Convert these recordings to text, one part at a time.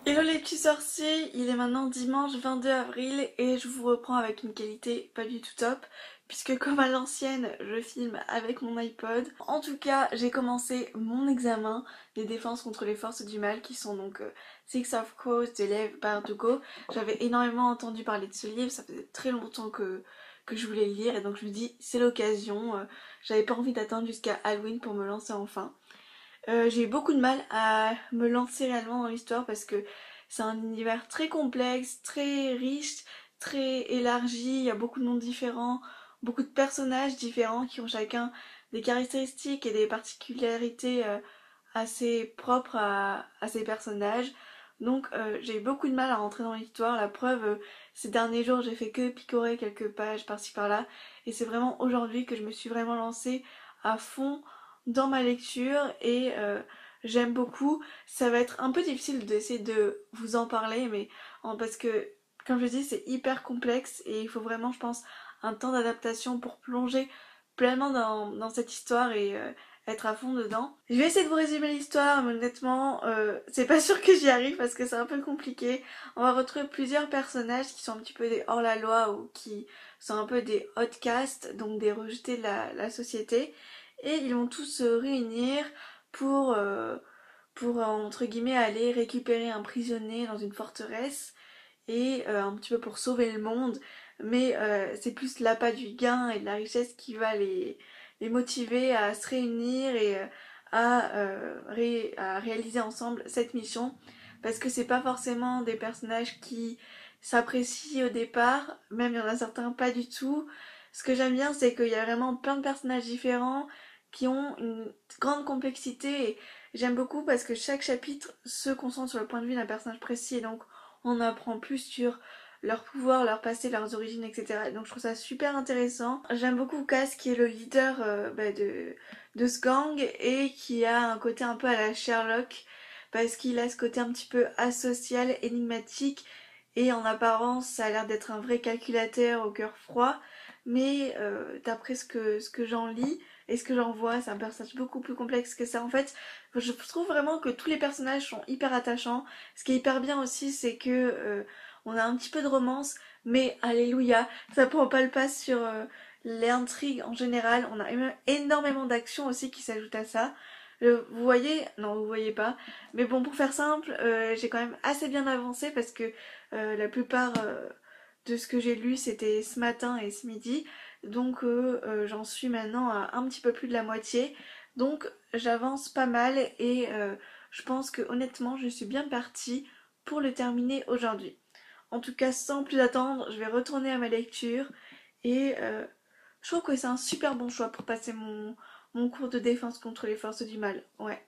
Hello les petits sorciers, il est maintenant dimanche 22 avril et je vous reprends avec une qualité pas du tout top puisque comme à l'ancienne je filme avec mon iPod. En tout cas j'ai commencé mon examen des défenses contre les forces du mal qui sont donc Six of Crows de Lev Bardugo. J'avais énormément entendu parler de ce livre, ça faisait très longtemps que je voulais le lire et donc je me dis c'est l'occasion, j'avais pas envie d'attendre jusqu'à Halloween pour me lancer enfin. J'ai eu beaucoup de mal à me lancer réellement dans l'histoire parce que c'est un univers très complexe, très riche, très élargi, il y a beaucoup de mondes différents, beaucoup de personnages différents qui ont chacun des caractéristiques et des particularités assez propres à ces personnages. Donc j'ai eu beaucoup de mal à rentrer dans l'histoire, la preuve, ces derniers jours j'ai fait que picorer quelques pages par-ci par-là et c'est vraiment aujourd'hui que je me suis vraiment lancée à fond dans ma lecture et j'aime beaucoup. Ça va être un peu difficile d'essayer de vous en parler, mais parce que, comme je dis, c'est hyper complexe et il faut vraiment, je pense, un temps d'adaptation pour plonger pleinement dans cette histoire et être à fond dedans. Je vais essayer de vous résumer l'histoire, mais honnêtement, c'est pas sûr que j'y arrive parce que c'est un peu compliqué. On va retrouver plusieurs personnages qui sont un petit peu des hors-la-loi ou qui sont un peu des outcasts, donc des rejetés de la société. Et ils vont tous se réunir pour, entre guillemets aller récupérer un prisonnier dans une forteresse et un petit peu pour sauver le monde. Mais c'est plus l'appât du gain et de la richesse qui va les motiver à se réunir et à réaliser ensemble cette mission. Parce que c'est pas forcément des personnages qui s'apprécient au départ, même il y en a certains pas du tout. Ce que j'aime bien, c'est qu'il y a vraiment plein de personnages différents qui ont une grande complexité et j'aime beaucoup parce que chaque chapitre se concentre sur le point de vue d'un personnage précis et donc on apprend plus sur leur pouvoir, leur passé, leurs origines, etc. Donc je trouve ça super intéressant. J'aime beaucoup Cass qui est le leader de ce gang et qui a un côté un peu à la Sherlock parce qu'il a ce côté un petit peu asocial, énigmatique et en apparence ça a l'air d'être un vrai calculateur au cœur froid, mais d'après ce que j'en lis et ce que j'en vois, c'est un personnage beaucoup plus complexe que ça. En fait, je trouve vraiment que tous les personnages sont hyper attachants. Ce qui est hyper bien aussi, c'est que on a un petit peu de romance, mais alléluia, ça prend pas le pas sur l'intrigue en général. On a énormément d'action aussi qui s'ajoute à ça. Vous voyez? Non, vous voyez pas. Mais bon, pour faire simple, j'ai quand même assez bien avancé parce que la plupart de ce que j'ai lu, c'était ce matin et ce midi. Donc j'en suis maintenant à un petit peu plus de la moitié. Donc j'avance pas mal et je pense que honnêtement, je suis bien partie pour le terminer aujourd'hui. En tout cas, sans plus attendre, je vais retourner à ma lecture et je trouve que c'est un super bon choix pour passer mon cours de défense contre les forces du mal. Ouais.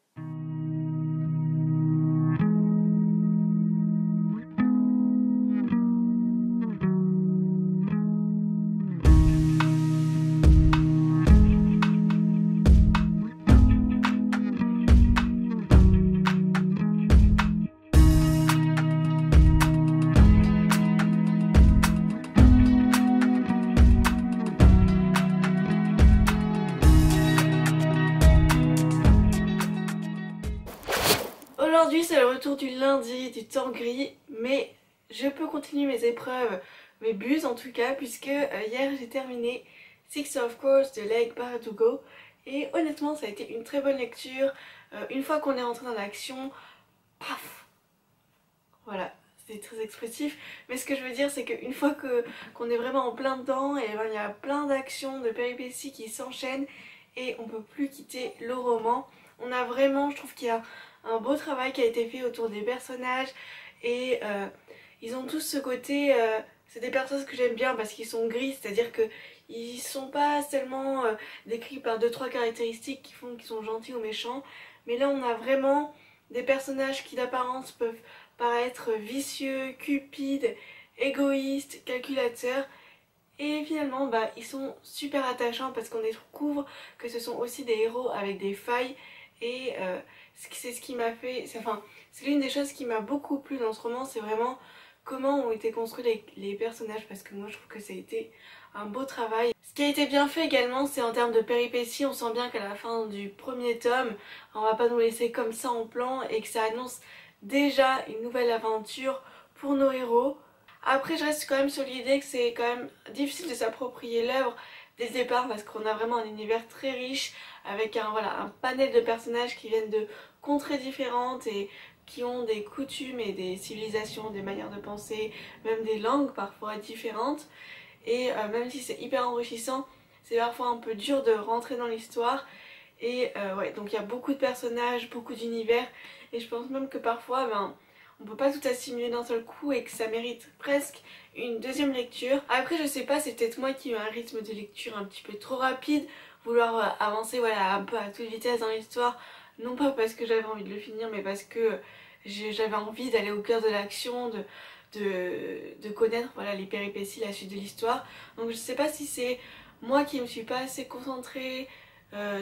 Aujourd'hui c'est le retour du lundi, du temps gris, mais je peux continuer mes épreuves, mes buts en tout cas, puisque hier j'ai terminé Six of Course de Leigh Bardugo et honnêtement ça a été une très bonne lecture. Une fois qu'on est rentré dans l'action, paf, voilà, c'était très expressif, mais ce que je veux dire c'est qu'une fois qu'on est vraiment en plein dedans, et ben, il y a plein d'actions, de péripéties qui s'enchaînent et on peut plus quitter le roman. On a vraiment, je trouve qu'il y a un beau travail qui a été fait autour des personnages et ils ont tous ce côté, c'est des personnages que j'aime bien parce qu'ils sont gris, c'est-à-dire que ils sont pas seulement décrits par deux trois caractéristiques qui font qu'ils sont gentils ou méchants, mais là on a vraiment des personnages qui d'apparence peuvent paraître vicieux, cupides, égoïstes, calculateurs. Et finalement, bah, ils sont super attachants parce qu'on découvre que ce sont aussi des héros avec des failles. Et c'est ce qui m'a fait... Enfin, c'est l'une des choses qui m'a beaucoup plu dans ce roman, c'est vraiment comment ont été construits les personnages parce que moi je trouve que ça a été un beau travail. Ce qui a été bien fait également, c'est en termes de péripéties, on sent bien qu'à la fin du premier tome, on va pas nous laisser comme ça en plan et que ça annonce déjà une nouvelle aventure pour nos héros. Après je reste quand même sur l'idée que c'est quand même difficile de s'approprier l'œuvre dès le départ parce qu'on a vraiment un univers très riche avec un panel de personnages qui viennent de contrées différentes et qui ont des coutumes et des civilisations, des manières de penser, même des langues parfois différentes. Et même si c'est hyper enrichissant, c'est parfois un peu dur de rentrer dans l'histoire. Et ouais, donc il y a beaucoup de personnages, beaucoup d'univers, et je pense même que parfois, on peut pas tout assimiler d'un seul coup et que ça mérite presque une deuxième lecture. Après, je sais pas, c'est peut-être moi qui ai un rythme de lecture un petit peu trop rapide, vouloir avancer voilà, un peu à toute vitesse dans l'histoire, non pas parce que j'avais envie de le finir, mais parce que j'avais envie d'aller au cœur de l'action, de connaître voilà, les péripéties, la suite de l'histoire. Donc je sais pas si c'est moi qui me suis pas assez concentrée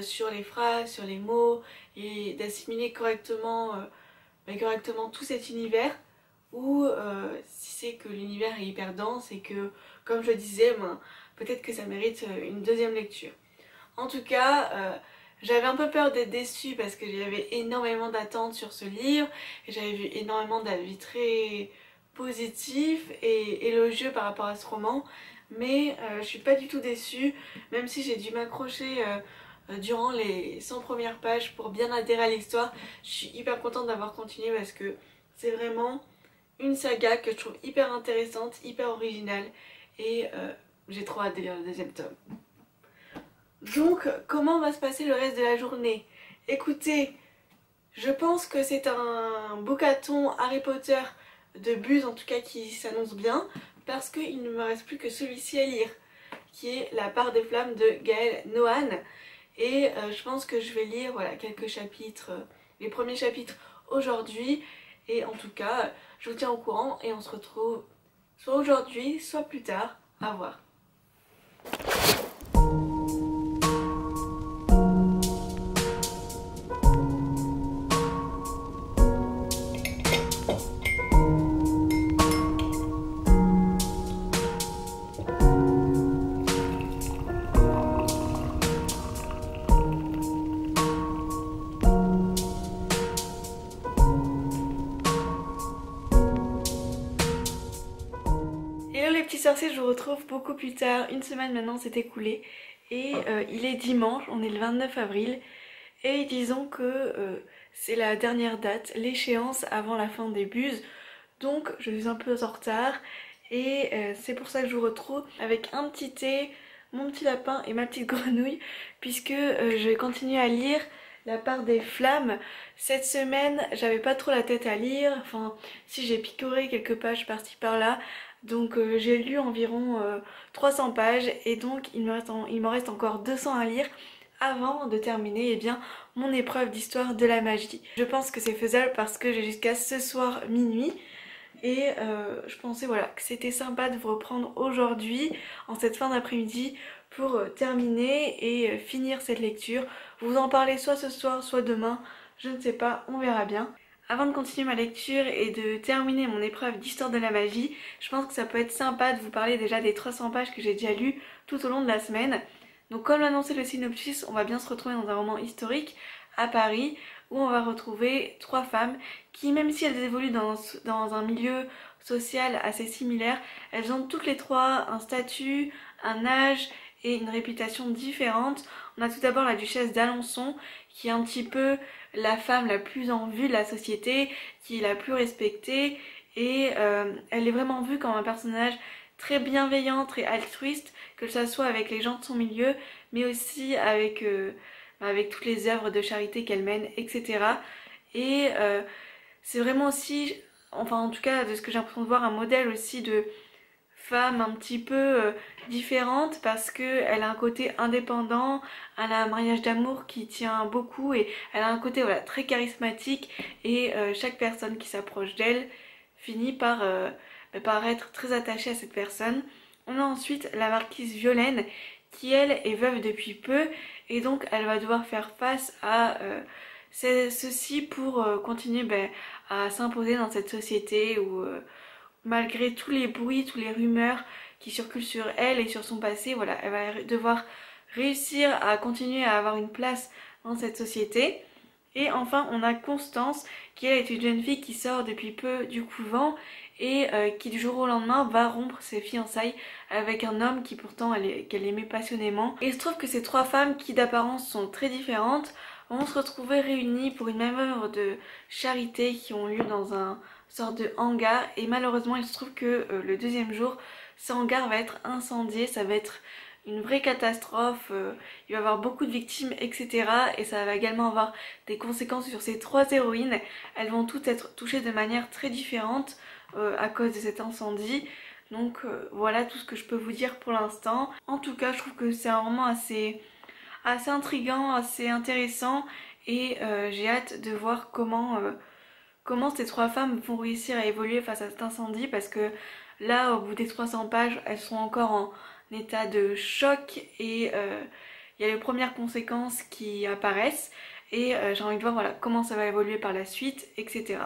sur les phrases, sur les mots et d'assimiler correctement tout cet univers ou si c'est que l'univers est hyper dense et que, comme je le disais, peut-être que ça mérite une deuxième lecture. En tout cas, j'avais un peu peur d'être déçue parce que j'avais énormément d'attentes sur ce livre et j'avais vu énormément d'avis très positifs et élogieux par rapport à ce roman, mais je suis pas du tout déçue, même si j'ai dû m'accrocher durant les 100 premières pages pour bien adhérer à l'histoire. Je suis hyper contente d'avoir continué parce que c'est vraiment une saga que je trouve hyper intéressante, hyper originale et j'ai trop hâte de lire le deuxième tome. Donc, comment va se passer le reste de la journée? Écoutez, je pense que c'est un bouqueton Harry Potter de Buzz, en tout cas qui s'annonce bien, parce qu'il ne me reste plus que celui-ci à lire, qui est La part des flammes de Gaël Nohan. Et je pense que je vais lire voilà, quelques chapitres, les premiers chapitres aujourd'hui. Et en tout cas, je vous tiens au courant et on se retrouve soit aujourd'hui, soit plus tard. À voir. Hello les petits sorciers, je vous retrouve beaucoup plus tard. Une semaine maintenant s'est écoulée et il est dimanche, on est le 29 avril et disons que c'est la dernière date, l'échéance avant la fin des buses. Donc je suis un peu en retard et c'est pour ça que je vous retrouve avec un petit thé, mon petit lapin et ma petite grenouille puisque je vais continuer à lire La part des flammes. Cette semaine j'avais pas trop la tête à lire, enfin si j'ai picoré quelques pages par-ci par-là. Donc j'ai lu environ 300 pages et donc il me reste encore 200 à lire avant de terminer bien, mon épreuve d'histoire de la magie. Je pense que c'est faisable parce que j'ai jusqu'à ce soir minuit. Et je pensais voilà, que c'était sympa de vous reprendre aujourd'hui, en cette fin d'après-midi, pour terminer et finir cette lecture. Vous en parlez soit ce soir, soit demain, je ne sais pas, on verra bien. Avant de continuer ma lecture et de terminer mon épreuve d'histoire de la magie, je pense que ça peut être sympa de vous parler déjà des 300 pages que j'ai déjà lues tout au long de la semaine. Donc comme l'annonçait le synopsis, on va bien se retrouver dans un roman historique à Paris où on va retrouver 3 femmes qui, même si elles évoluent dans un milieu social assez similaire, elles ont toutes les 3 un statut, un âge et une réputation différente. On a tout d'abord la duchesse d'Alençon qui est un petit peu la femme la plus en vue de la société, qui est la plus respectée et elle est vraiment vue comme un personnage très bienveillant, très altruiste, que ce soit avec les gens de son milieu, mais aussi avec toutes les œuvres de charité qu'elle mène, etc. Et c'est vraiment aussi, enfin en tout cas de ce que j'ai l'impression de voir, un modèle aussi de femme un petit peu différente parce qu'elle a un côté indépendant, elle a un mariage d'amour qui tient beaucoup et elle a un côté voilà, très charismatique et chaque personne qui s'approche d'elle finit par être très attachée à cette personne. On a ensuite la marquise Violaine qui elle est veuve depuis peu et donc elle va devoir faire face à ceci pour continuer à s'imposer dans cette société où malgré tous les bruits, toutes les rumeurs qui circulent sur elle et sur son passé, voilà, elle va devoir réussir à continuer à avoir une place dans cette société. Et enfin on a Constance qui elle est une jeune fille qui sort depuis peu du couvent et qui du jour au lendemain va rompre ses fiançailles avec un homme qui pourtant qu'elle aimait passionnément. Et il se trouve que ces trois femmes qui d'apparence sont très différentes vont se retrouver réunies pour une même œuvre de charité qui ont lieu dans un sorte de hangar et malheureusement il se trouve que le deuxième jour ce hangar va être incendié, ça va être une vraie catastrophe, il va y avoir beaucoup de victimes etc. Et ça va également avoir des conséquences sur ces trois héroïnes. Elles vont toutes être touchées de manière très différente à cause de cet incendie. Donc voilà tout ce que je peux vous dire pour l'instant. En tout cas je trouve que c'est un roman assez intriguant, assez intéressant et j'ai hâte de voir comment ces trois femmes vont réussir à évoluer face à cet incendie parce que là au bout des 300 pages elles sont encore en état de choc et il y a les premières conséquences qui apparaissent et j'ai envie de voir voilà, comment ça va évoluer par la suite, etc.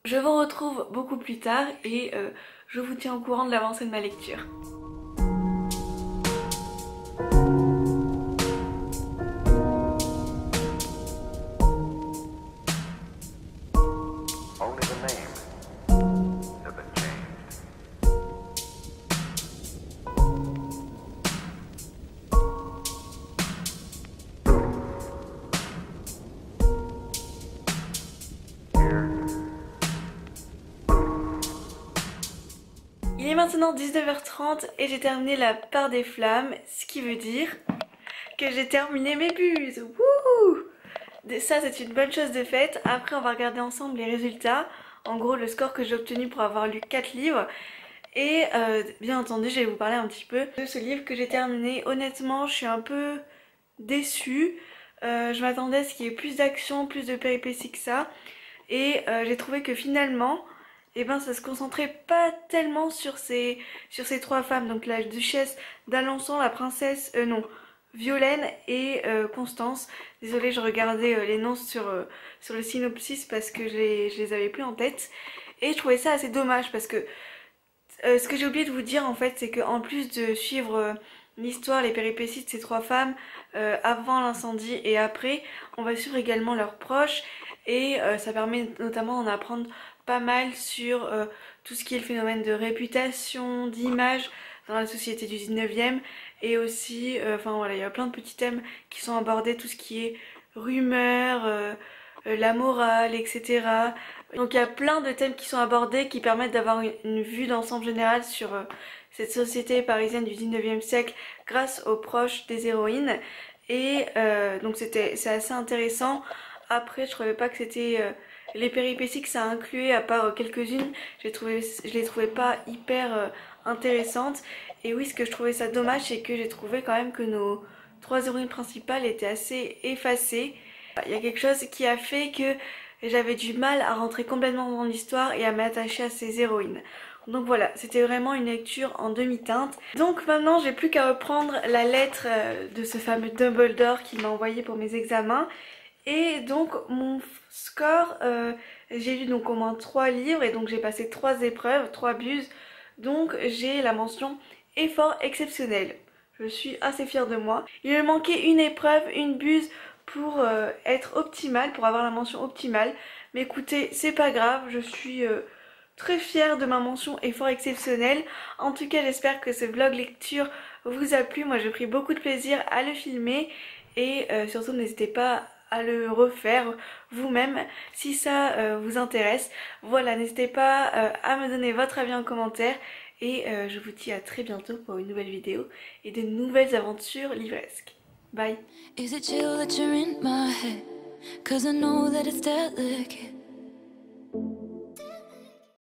Je vous retrouve beaucoup plus tard et je vous tiens au courant de l'avancée de ma lecture. Il est maintenant 19h30 et j'ai terminé la part des flammes, ce qui veut dire que j'ai terminé mes buses. Wouh! Ça c'est une bonne chose de faite. Après on va regarder ensemble les résultats. En gros le score que j'ai obtenu pour avoir lu 4 livres. Et bien entendu je vais vous parler un petit peu de ce livre que j'ai terminé. Honnêtement je suis un peu déçue. Je m'attendais à ce qu'il y ait plus d'action, plus de péripéties que ça. Et j'ai trouvé que finalement et ben ça se concentrait pas tellement sur ces trois femmes, donc la duchesse d'Alençon, la princesse, Violaine et Constance. Désolée je regardais les noms sur le synopsis parce que je les avais plus en tête. Et je trouvais ça assez dommage parce que ce que j'ai oublié de vous dire en fait c'est qu'en plus de suivre l'histoire, les péripéties de ces trois femmes avant l'incendie et après, on va suivre également leurs proches et ça permet notamment d'en apprendre pas mal sur tout ce qui est le phénomène de réputation, d'image dans la société du 19e et aussi, enfin voilà, il y a plein de petits thèmes qui sont abordés, tout ce qui est rumeurs, la morale, etc. Donc il y a plein de thèmes qui sont abordés qui permettent d'avoir une vue d'ensemble générale sur cette société parisienne du 19e siècle grâce aux proches des héroïnes et donc c'est assez intéressant. Après je trouvais pas que c'était les péripéties que ça incluait à part quelques-unes, je les trouvais pas hyper intéressantes. Et oui, ce que je trouvais ça dommage c'est que j'ai trouvé quand même que nos trois héroïnes principales étaient assez effacées. Il y a quelque chose qui a fait que j'avais du mal à rentrer complètement dans l'histoire et à m'attacher à ces héroïnes. Donc voilà, c'était vraiment une lecture en demi-teinte. Donc maintenant j'ai plus qu'à reprendre la lettre de ce fameux Dumbledore qui m'a envoyé pour mes examens. Et donc mon score, j'ai lu donc au moins 3 livres et donc j'ai passé 3 épreuves, 3 buses. Donc j'ai la mention effort exceptionnel. Je suis assez fière de moi. Il me manquait une épreuve, une buse pour être optimale, pour avoir la mention optimale. Mais écoutez, c'est pas grave, je suis très fière de ma mention effort exceptionnel. En tout cas, j'espère que ce vlog lecture vous a plu. Moi, j'ai pris beaucoup de plaisir à le filmer et surtout n'hésitez pas à le refaire vous-même si ça vous intéresse. Voilà, n'hésitez pas à me donner votre avis en commentaire et je vous dis à très bientôt pour une nouvelle vidéo et de nouvelles aventures livresques. Bye. Is it chill that you're in my head? 'Cause I know that it's delicate.